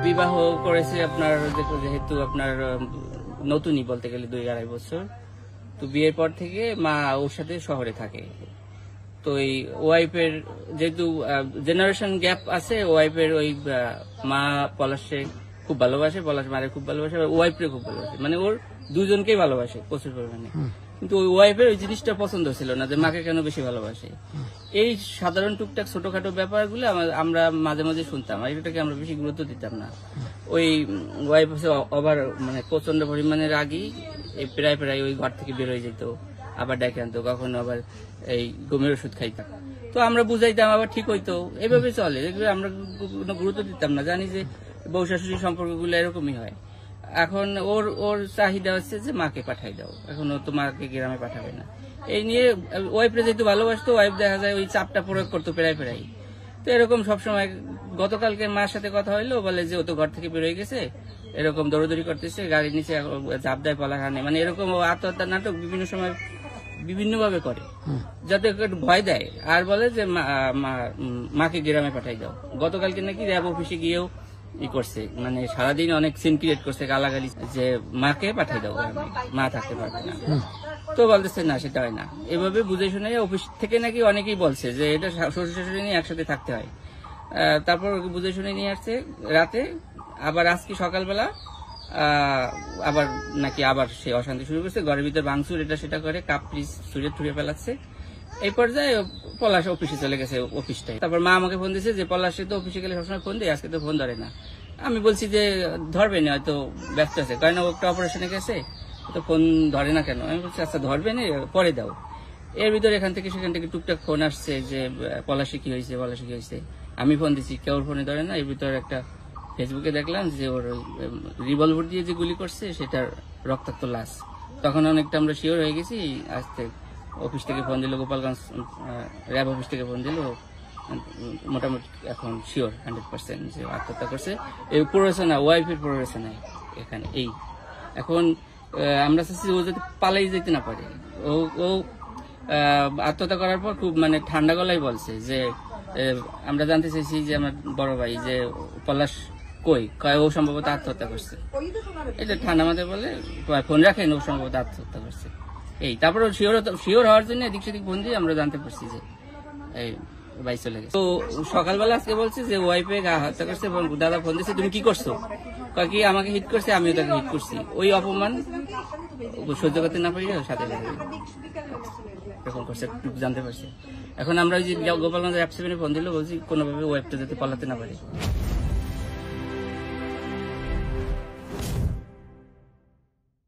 বিবাহ করেছে আপনার যেহেতু আপনার নতুনই বলতে গেলে 2-2.5 বছর। তো বিয়ের পর থেকে মা ওর সাথে শহরে থাকে। তো এই ওয়াইফের যেহেতু জেনারেশন গ্যাপ আছে, ওয়াইফের ওই মা পলাশে খুব ভালোবাসে, পলাশ মারে খুব ভালোবাসে, ওয়াইফরে খুব ভালোবাসে, মানে ওর দুজনকেই ভালোবাসে প্রচুর পরিমাণে। কিন্তু ওই ওয়াইফের ওই জিনিসটা পছন্দ ছিল না যে মাকে কেন বেশি ভালোবাসে। এই সাধারণ টুকটাক ছোটখাটো ব্যাপারগুলো আমরা মাঝে মাঝে শুনতাম, আর এটাকে আমরা বেশি গুরুত্ব দিতাম না। ওই ওয়াইফ হচ্ছে আবার মানে প্রচন্ড পরিমাণে রাগী, প্রায় প্রায় ওই ঘর থেকে বের হয়ে যেত, আবার ডেকে আনতো, কখনো আবার এই ঘুমের ওষুধ খাইতাম। তো আমরা বুঝাইতাম, আবার ঠিক হইতো, এভাবে চলে। এগুলো আমরা কোনো গুরুত্ব দিতাম না, জানি যে বউ শাশুড়ির সম্পর্কগুলো এরকমই হয়। এখন ওর চাহিদা হচ্ছে যে মাকে পাঠাই দাও, এখন ও তো মাকে গ্রামে পাঠাবে না। এই নিয়ে ওয়াইফরে যেহেতু ভালোবাসতো, ওয়াইফ দেখা যায় ওই চাপটা প্রয়োগ করতো প্রায় প্রায়। তো এরকম সবসময়, গতকালকে মার সাথে কথা হইলো, বলে যে ও তো ঘর থেকে বেরোয় গেছে, এরকম দৌড়দৌড়ি করতেছে, গাড়ির নিচে ঝাঁপ দেয়, পলাখানে, মানে এরকম আত্মহত্যার নাটক বিভিন্ন সময় বিভিন্ন ভাবে করে, যাতে একটু ভয় দেয়, আর বলে যে মাকে গ্রামে পাঠাই দাও। গতকালকে নাকি র্যাব অফিসে গিয়েও করছে, মানে সারাদিন অনেক সিন ক্রিয়েট করছে, গালাগালি, যে মাকে পাঠাই দাও, মা থাকতে পারবে না। তো বলতেছে না, সেটা হয় না। এভাবে বুঝে শুনে অফিস থেকে নাকি অনেকেই বলছে যে এটা শ্বশুর শাশুড়ি নিয়ে একসাথে থাকতে হয়। তারপর বুঝে শুনে নিয়ে আসছে রাতে, আবার আজকে সকালবেলা আবার নাকি আবার সে অশান্তি শুরু করছে, ঘরের ভিতর ভাঙচুর, এটা সেটা করে, কাপ পিস ছুঁড়ে ফেলাচ্ছে। এই পর্যায়ে পলাশ অফিসে চলে গেছে, অফিসটাই। তারপর মা আমাকে ফোন দিয়েছে যে পলাশে তো অফিসে গেলে সবসময় ফোন দেয়, আজকে তো ফোন ধরে না। আমি বলছি যে ধরবে না, হয়তো ব্যস্ত আছে, কারণ ও একটা অপারেশনে গেছে, তো ফোন ধরে না কেন। আমি বলছি আচ্ছা ধরবে না, পরে দাও। এর ভিতরে এখান থেকে সেখান থেকে টুকটাক ফোন আসছে যে পলাশে কি হয়েছে, পলাশে কি হয়েছে। আমি ফোন দিচ্ছি, কেউ ফোনে ধরে না। এর ভিতরে একটা ফেসবুকে দেখলাম যে ওর রিভলভার দিয়ে যে গুলি করছে সেটার রক্তাক্ত লাশ। তখন অনেকটা আমরা শিওর হয়ে গেছি। আজকে অফিস থেকে ফোন দিল, গোপালগঞ্জ র্যাব অফিস থেকে ফোন দিল, মোটামুটি এখন শিওর 100% যে আত্মহত্যা করছে। এই প্ররোচনা, ওয়াইফের প্ররোচনা এখানে। এই এখন আমরা চাচ্ছি ও যদি পালাই যেতে না পারে। ও আত্মহত্যা করার পর খুব মানে ঠান্ডা গলায় বলছে যে আমরা জানতে চাইছি যে আমার বড় ভাই যে পলাশ কই, ও সম্ভবত আত্মহত্যা করছে। এটা ঠান্ডা মাথায় বলে ফোন রাখেন, ও সম্ভবত আত্মহত্যা করছে। এই তারপর শিওর হওয়ার জন্য এদিক সেদিক ফোন দিয়ে আমরা জানতে পারছি যে এই ভাই চলে গেছে। তো সকালবেলা আজকে বলছে যে ওয়াইফে হত্যা করছে, এবং দাদা ফোন দিচ্ছে তুমি কি করছো, কি আমাকে হিট করছে, আমিও তাকে হিট করছি। ওই অপমান সহ্য করতে না পারি সাথে এরকম করছে, জানতে পারছি। এখন আমরা ওই যে গোপালগঞ্জের অ্যাপ 7 ফোন দিল, বলছি কোনোভাবে ওয়াইফটা যাতে পালাতে না পারে।